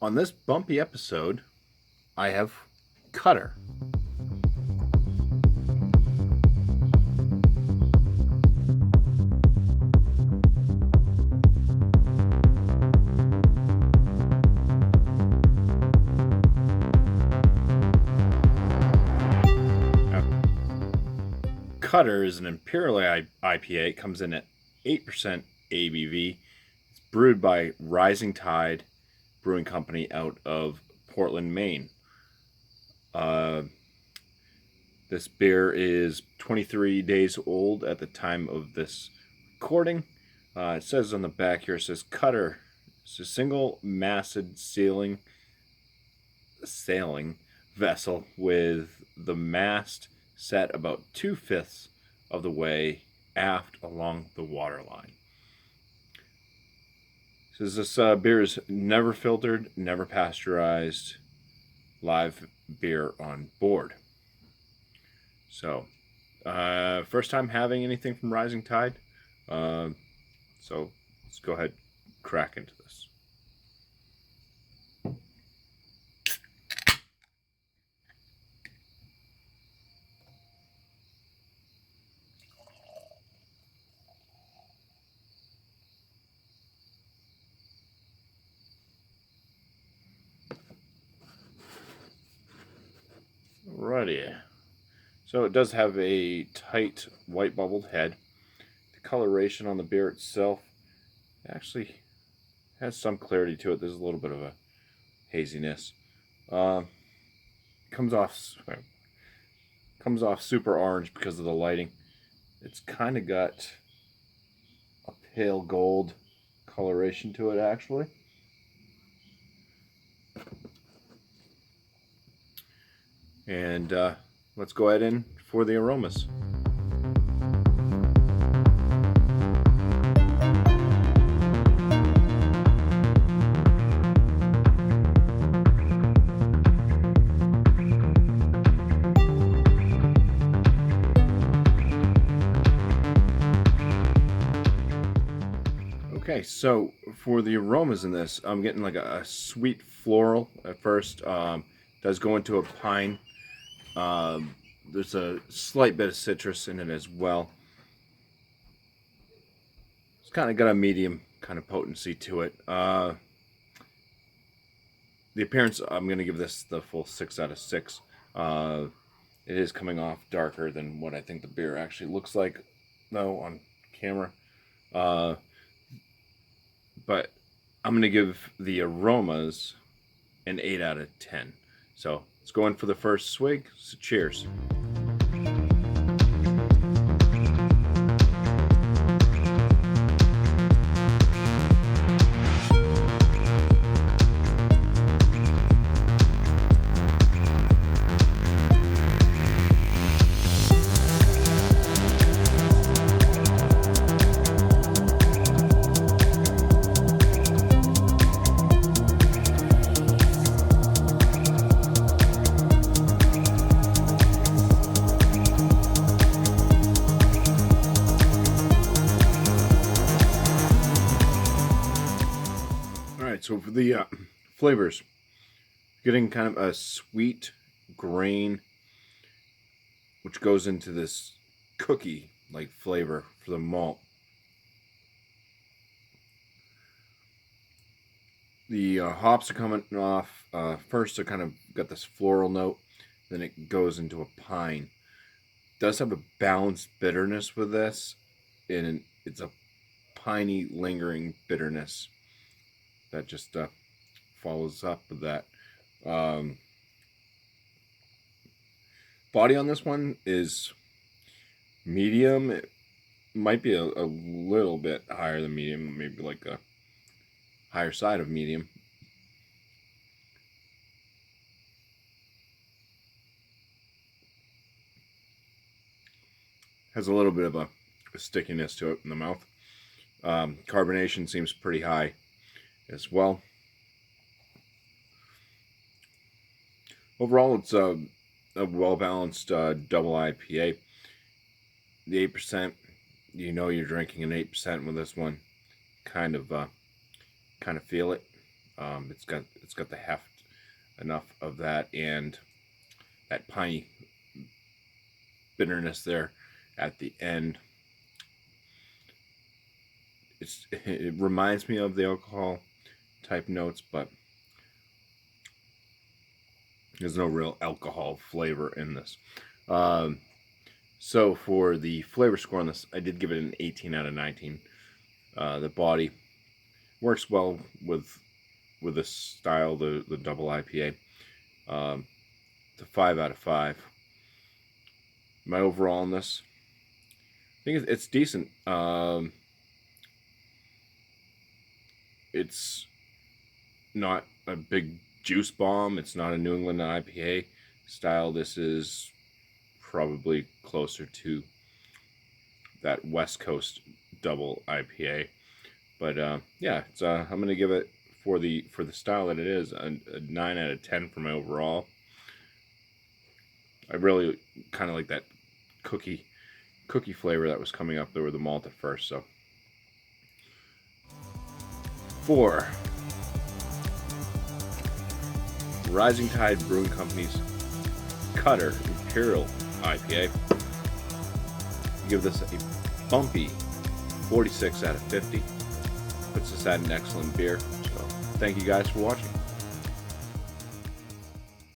On this bumpy episode, I have Cutter. Cutter is an imperial IPA. It comes in at 8% ABV. It's brewed by Rising Tide Brewing Company out of Portland, Maine. This beer is 23 days old at the time of this recording. It says on the back here, it says Cutter. It's a single masted sailing vessel with the mast set about 2/5 of the way aft along the waterline. Says this beer is never filtered, never pasteurized, live beer on board. So, first time having anything from Rising Tide. So let's go ahead and crack into this. Alrighty. So it does have a tight white bubbled head. The coloration on the beer itself actually has some clarity to it. There's a little bit of a haziness. Comes off super orange because of the lighting. It's kind of got a pale gold coloration to it, actually. And let's go ahead in for the aromas. Okay, so for the aromas in this, I'm getting like a sweet floral at first. Does go into a pine. There's a slight bit of citrus in it as well. It's kind of got a medium kind of potency to it. The appearance, I'm going to give this the full 6 out of 6. It is coming off darker than what I think the beer actually looks like, though, on camera. But I'm going to give the aromas an 8 out of 10. So let's go in for the first swig. So cheers. So for the flavors, getting kind of a sweet grain, which goes into this cookie-like flavor for the malt. The hops are coming off. First, they're kind of got this floral note, then it goes into a pine. It does have a balanced bitterness with this, and it's a piney, lingering bitterness that just follows up with that. Body on this one is medium. It might be a little bit higher than medium, maybe like a higher side of medium. Has a little bit of a stickiness to it in the mouth. Carbonation seems pretty high as well. Overall, it's a well-balanced double IPA. The 8%, you know you're drinking an 8% with this one. Kind of feel it. It's got the heft enough of that, and that piney bitterness there at the end. It reminds me of the alcohol type notes, but there's no real alcohol flavor in this. So for the flavor score on this, I did give it an 18 out of 19. The body works well with this style, the double IPA. It's a 5 out of 5. My overall on this, I think it's decent. It's not a big juice bomb. It's not a New England IPA style. This is probably closer to that West Coast double IPA. But yeah, it's I'm gonna give it, for the style that it is, a 9 out of 10 for my overall. I really kind of like that cookie flavor that was coming up there with the malt at first. So for Rising Tide Brewing Company's Cutter Imperial IPA, give this a BuMpY 46 out of 50. Puts us at an excellent beer. So thank you guys for watching.